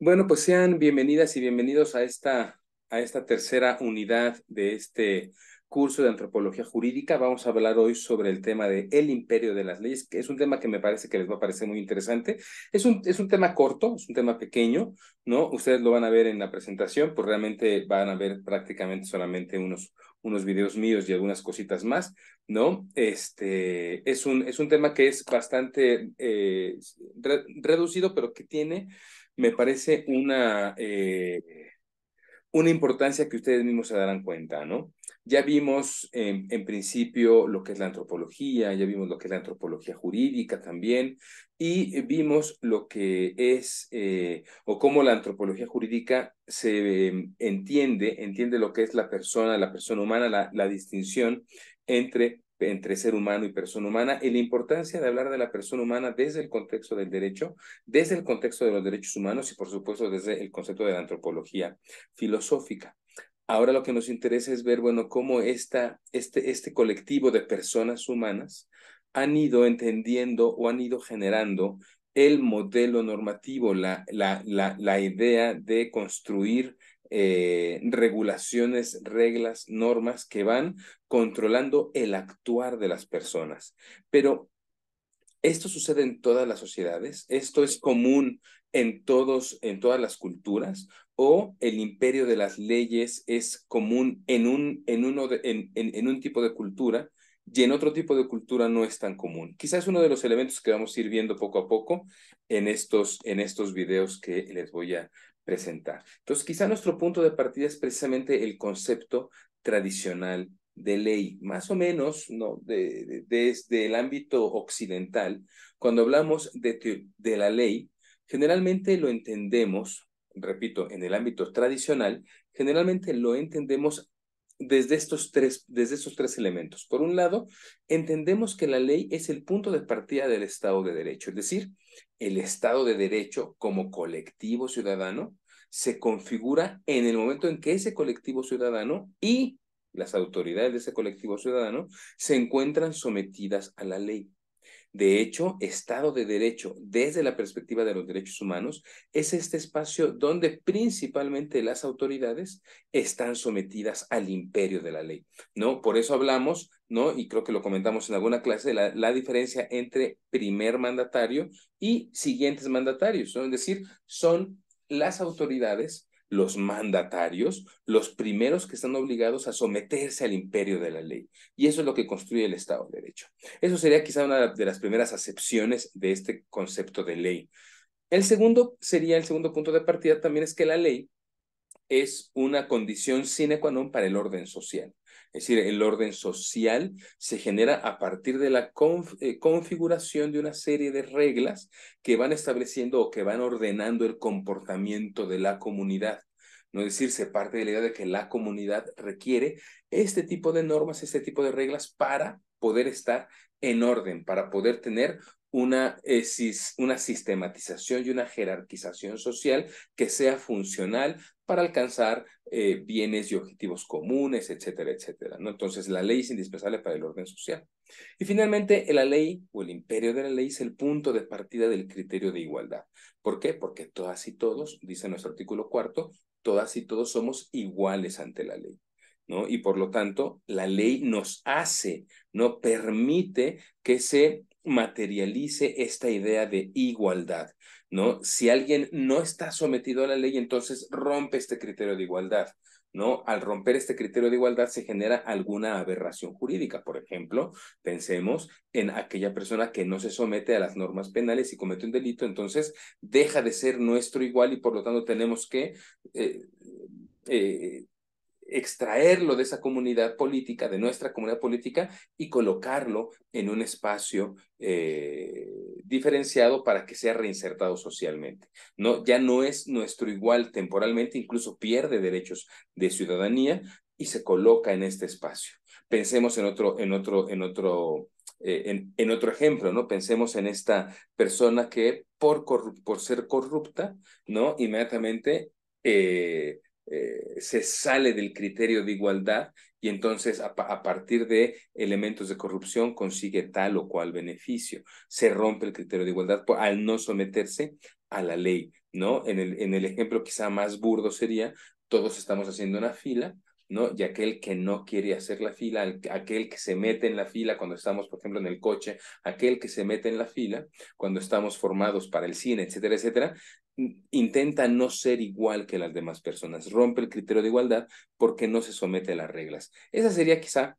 Bueno, pues sean bienvenidas y bienvenidos a esta tercera unidad de este curso de antropología jurídica. Vamos a hablar hoy sobre el tema de el imperio de las leyes, que es un tema que me parece que les va a parecer muy interesante. Es un tema corto, es un tema pequeño, ¿no? Ustedes lo van a ver en la presentación, pues realmente van a ver prácticamente solamente unos videos míos y algunas cositas más, ¿no? Es un tema que es bastante reducido, pero que tiene, me parece, una importancia que ustedes mismos se darán cuenta, ¿no? Ya vimos en principio lo que es la antropología, ya vimos lo que es la antropología jurídica también, y vimos lo que es o cómo la antropología jurídica se entiende lo que es la persona humana, la distinción entre ser humano y persona humana, y la importancia de hablar de la persona humana desde el contexto del derecho, desde el contexto de los derechos humanos y por supuesto desde el concepto de la antropología filosófica. Ahora lo que nos interesa es ver, bueno, cómo este colectivo de personas humanas han ido entendiendo o han ido generando el modelo normativo, la idea de construir regulaciones, reglas, normas que van controlando el actuar de las personas. Pero esto sucede en todas las sociedades, esto es común en todas las culturas, o el imperio de las leyes es común en un tipo de cultura y en otro tipo de cultura no es tan común. Quizás es uno de los elementos que vamos a ir viendo poco a poco en estos videos que les voy a presentar. Entonces, quizá nuestro punto de partida es precisamente el concepto tradicional de ley, más o menos, ¿no? Desde el ámbito occidental, cuando hablamos de la ley, generalmente lo entendemos, repito, en el ámbito tradicional, generalmente lo entendemos desde estos tres elementos. Por un lado, entendemos que la ley es el punto de partida del Estado de Derecho, es decir, el Estado de Derecho como colectivo ciudadano se configura en el momento en que ese colectivo ciudadano y las autoridades de ese colectivo ciudadano se encuentran sometidas a la ley. De hecho, Estado de Derecho, desde la perspectiva de los derechos humanos, es este espacio donde principalmente las autoridades están sometidas al imperio de la ley, ¿no? Por eso hablamos, ¿no? Y creo que lo comentamos en alguna clase, la diferencia entre primer mandatario y siguientes mandatarios, ¿no? Es decir, son las autoridades, los mandatarios, los primeros que están obligados a someterse al imperio de la ley. Y eso es lo que construye el Estado de Derecho. Eso sería quizá una de las primeras acepciones de este concepto de ley. El segundo punto de partida también es que la ley es una condición sine qua non para el orden social. Es decir, el orden social se genera a partir de la configuración de una serie de reglas que van estableciendo o que van ordenando el comportamiento de la comunidad. No, es decir, se parte de la idea de que la comunidad requiere este tipo de normas, este tipo de reglas para poder estar en orden, para poder tener una sistematización y una jerarquización social que sea funcional para alcanzar bienes y objetivos comunes, etcétera, etcétera, ¿no? Entonces, la ley es indispensable para el orden social. Y finalmente, la ley o el imperio de la ley es el punto de partida del criterio de igualdad. ¿Por qué? Porque todas y todos, dice nuestro artículo cuarto, todas y todos somos iguales ante la ley, ¿no? Y por lo tanto, la ley nos hace, no permite que se materialice esta idea de igualdad, ¿no? Si alguien no está sometido a la ley, entonces rompe este criterio de igualdad, ¿no? Al romper este criterio de igualdad se genera alguna aberración jurídica. Por ejemplo, pensemos en aquella persona que no se somete a las normas penales y comete un delito, entonces deja de ser nuestro igual y por lo tanto tenemos que eh, eh, extraerlo de esa comunidad política, de nuestra comunidad política, y colocarlo en un espacio diferenciado para que sea reinsertado socialmente. No, ya no es nuestro igual temporalmente, incluso pierde derechos de ciudadanía y se coloca en este espacio. Pensemos en otro ejemplo, ¿no? Pensemos en esta persona que por ser corrupta, ¿no? Inmediatamente se sale del criterio de igualdad y entonces a partir de elementos de corrupción consigue tal o cual beneficio. Se rompe el criterio de igualdad al no someterse a la ley, ¿no? En el ejemplo quizá más burdo sería, todos estamos haciendo una fila, ¿no? Y aquel que no quiere hacer la fila, aquel que se mete en la fila cuando estamos, por ejemplo, en el coche, aquel que se mete en la fila cuando estamos formados para el cine, etcétera, etcétera, intenta no ser igual que las demás personas, rompe el criterio de igualdad porque no se somete a las reglas. Esa sería quizá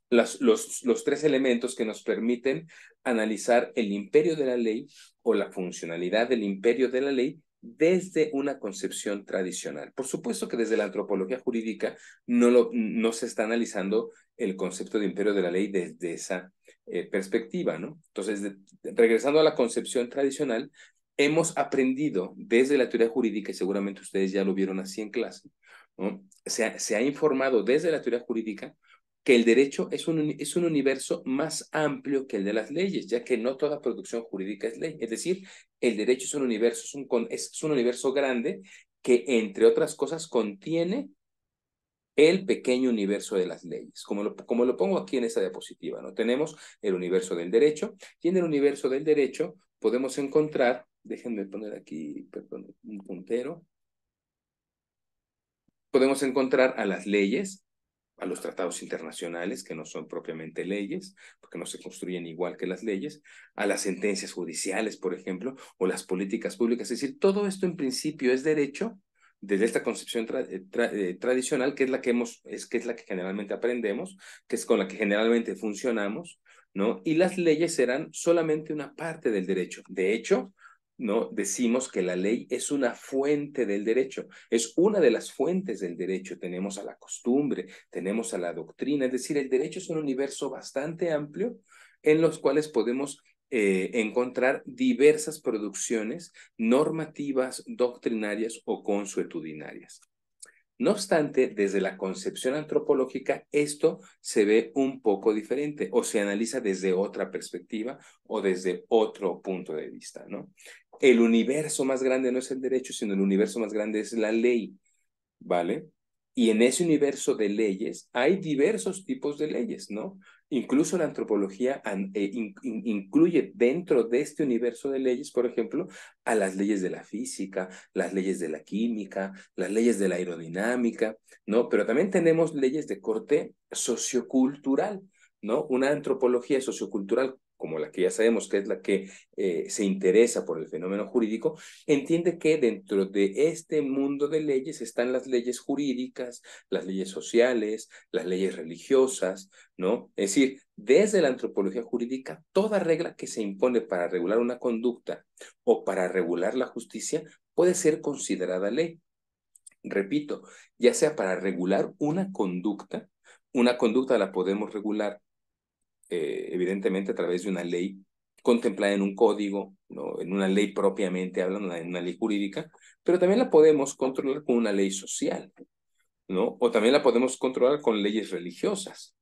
los tres elementos que nos permiten analizar el imperio de la ley o la funcionalidad del imperio de la ley desde una concepción tradicional. Por supuesto que desde la antropología jurídica no se está analizando el concepto de imperio de la ley desde esa perspectiva, ¿no? Entonces, regresando a la concepción tradicional, hemos aprendido desde la teoría jurídica, y seguramente ustedes ya lo vieron así en clase, ¿no? Se ha informado desde la teoría jurídica que el derecho es un universo más amplio que el de las leyes, ya que no toda producción jurídica es ley. Es decir, el derecho es un universo, es un universo grande que, entre otras cosas, contiene el pequeño universo de las leyes, como lo pongo aquí en esta diapositiva, ¿no? Tenemos el universo del derecho, y en el universo del derecho podemos encontrar, déjenme poner aquí, perdón, un puntero, podemos encontrar a las leyes, a los tratados internacionales, que no son propiamente leyes, porque no se construyen igual que las leyes, a las sentencias judiciales, por ejemplo, o las políticas públicas. Es decir, todo esto en principio es derecho desde esta concepción tradicional, que es la que es la que generalmente aprendemos, que es con la que generalmente funcionamos, ¿no? Y las leyes serán solamente una parte del derecho. De hecho, ¿no? Decimos que la ley es una fuente del derecho, es una de las fuentes del derecho. Tenemos a la costumbre, tenemos a la doctrina, es decir, el derecho es un universo bastante amplio en los cuales podemos encontrar diversas producciones normativas, doctrinarias o consuetudinarias. No obstante, desde la concepción antropológica, esto se ve un poco diferente o se analiza desde otra perspectiva o desde otro punto de vista, ¿no? El universo más grande no es el derecho, sino el universo más grande es la ley, ¿vale? Y en ese universo de leyes hay diversos tipos de leyes, ¿no? Incluso la antropología incluye dentro de este universo de leyes, por ejemplo, a las leyes de la física, las leyes de la química, las leyes de la aerodinámica, ¿no? Pero también tenemos leyes de corte sociocultural, ¿no? Una antropología sociocultural como la que ya sabemos que es la que se interesa por el fenómeno jurídico, entiende que dentro de este mundo de leyes están las leyes jurídicas, las leyes sociales, las leyes religiosas, ¿no? Es decir, desde la antropología jurídica, toda regla que se impone para regular una conducta o para regular la justicia puede ser considerada ley. Repito, ya sea para regular una conducta la podemos regular evidentemente a través de una ley contemplada en un código, ¿no? En una ley propiamente hablando, en una ley jurídica, pero también la podemos controlar con una ley social, ¿no? O también la podemos controlar con leyes religiosas.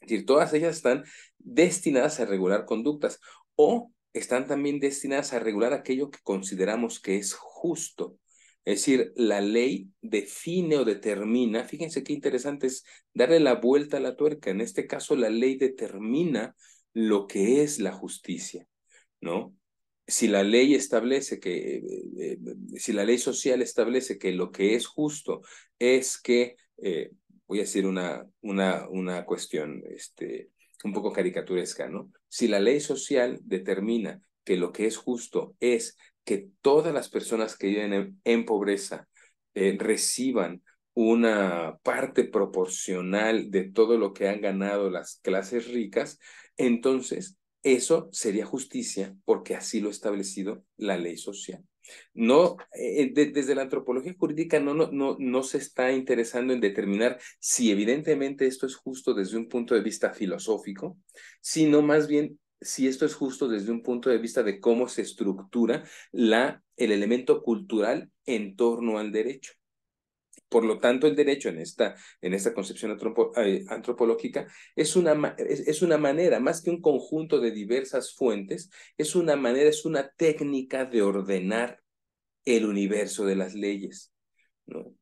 Es decir, todas ellas están destinadas a regular conductas o están también destinadas a regular aquello que consideramos que es justo. Es decir, la ley define o determina, fíjense qué interesante es darle la vuelta a la tuerca. En este caso, la ley determina lo que es la justicia, ¿no? Si la ley establece que, si la ley social establece que lo que es justo es que, voy a decir una cuestión un poco caricaturesca, ¿no? Si la ley social determina que lo que es justo es que todas las personas que viven en pobreza reciban una parte proporcional de todo lo que han ganado las clases ricas, entonces eso sería justicia porque así lo ha establecido la ley social. No, desde la antropología jurídica no se está interesando en determinar si evidentemente esto es justo desde un punto de vista filosófico, sino más bien si esto es justo desde un punto de vista de cómo se estructura el elemento cultural en torno al derecho. Por lo tanto, el derecho en esta concepción antropológica es una manera, más que un conjunto de diversas fuentes, es una manera, es una técnica de ordenar el universo de las leyes, ¿no?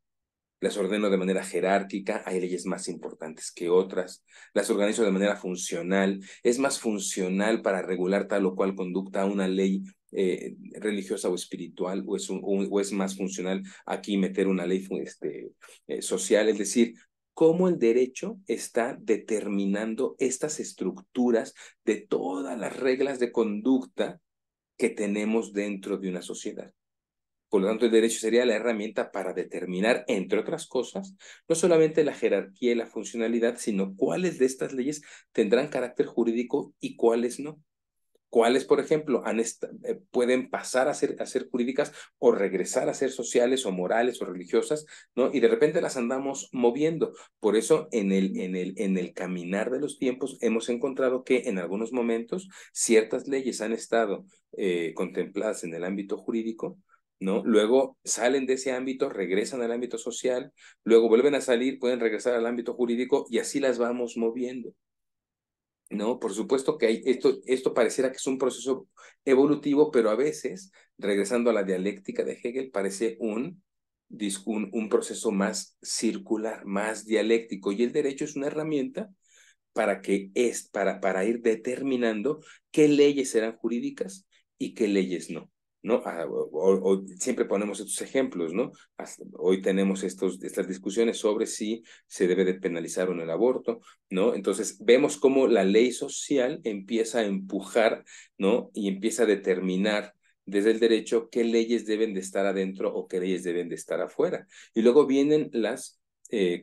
las ordeno de manera jerárquica, hay leyes más importantes que otras, las organizo de manera funcional, es más funcional para regular tal o cual conducta una ley religiosa o espiritual, o es más funcional aquí meter una ley social, es decir, cómo el derecho está determinando estas estructuras de todas las reglas de conducta que tenemos dentro de una sociedad. Por lo tanto, el derecho sería la herramienta para determinar, entre otras cosas, no solamente la jerarquía y la funcionalidad, sino cuáles de estas leyes tendrán carácter jurídico y cuáles no. Cuáles, por ejemplo, pueden pasar a ser jurídicas o regresar a ser sociales o morales o religiosas, ¿no? Y de repente las andamos moviendo. Por eso, en el caminar de los tiempos, hemos encontrado que en algunos momentos ciertas leyes han estado contempladas en el ámbito jurídico, ¿no? Luego salen de ese ámbito, regresan al ámbito social, luego vuelven a salir, pueden regresar al ámbito jurídico y así las vamos moviendo. No, por supuesto que esto pareciera que es un proceso evolutivo, pero a veces, regresando a la dialéctica de Hegel, parece un proceso más circular, más dialéctico, y el derecho es una herramienta para ir determinando qué leyes serán jurídicas y qué leyes no. ¿No? Siempre ponemos estos ejemplos, ¿no? Hoy tenemos estas discusiones sobre si se debe de penalizar o no el aborto, ¿no? Entonces vemos cómo la ley social empieza a empujar, ¿no? Y empieza a determinar desde el derecho qué leyes deben de estar adentro o qué leyes deben de estar afuera. Y luego vienen las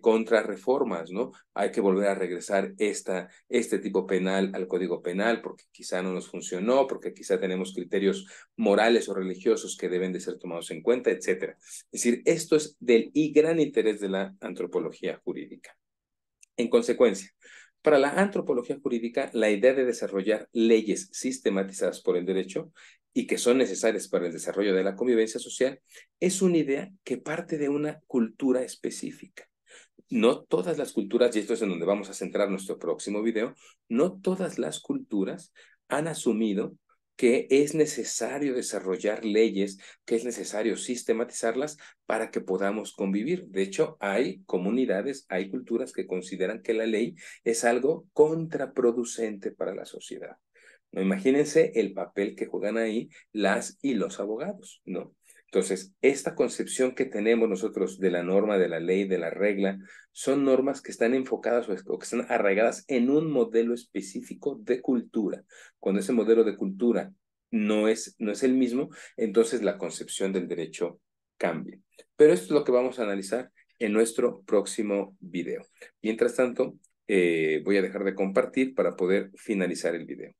contrarreformas, ¿no? Hay que volver a regresar este tipo penal al Código Penal porque quizá no nos funcionó, porque quizá tenemos criterios morales o religiosos que deben de ser tomados en cuenta, etcétera. Es decir, esto es del gran interés de la antropología jurídica. En consecuencia, para la antropología jurídica, la idea de desarrollar leyes sistematizadas por el derecho y que son necesarias para el desarrollo de la convivencia social es una idea que parte de una cultura específica. No todas las culturas, y esto es en donde vamos a centrar nuestro próximo video, no todas las culturas han asumido que es necesario desarrollar leyes, que es necesario sistematizarlas para que podamos convivir. De hecho, hay comunidades, hay culturas que consideran que la ley es algo contraproducente para la sociedad. ¿No? Imagínense el papel que juegan ahí las y los abogados, ¿no? Entonces, esta concepción que tenemos nosotros de la norma, de la ley, de la regla, son normas que están enfocadas o que están arraigadas en un modelo específico de cultura. Cuando ese modelo de cultura no es el mismo, entonces la concepción del derecho cambia. Pero esto es lo que vamos a analizar en nuestro próximo video. Mientras tanto, voy a dejar de compartir para poder finalizar el video.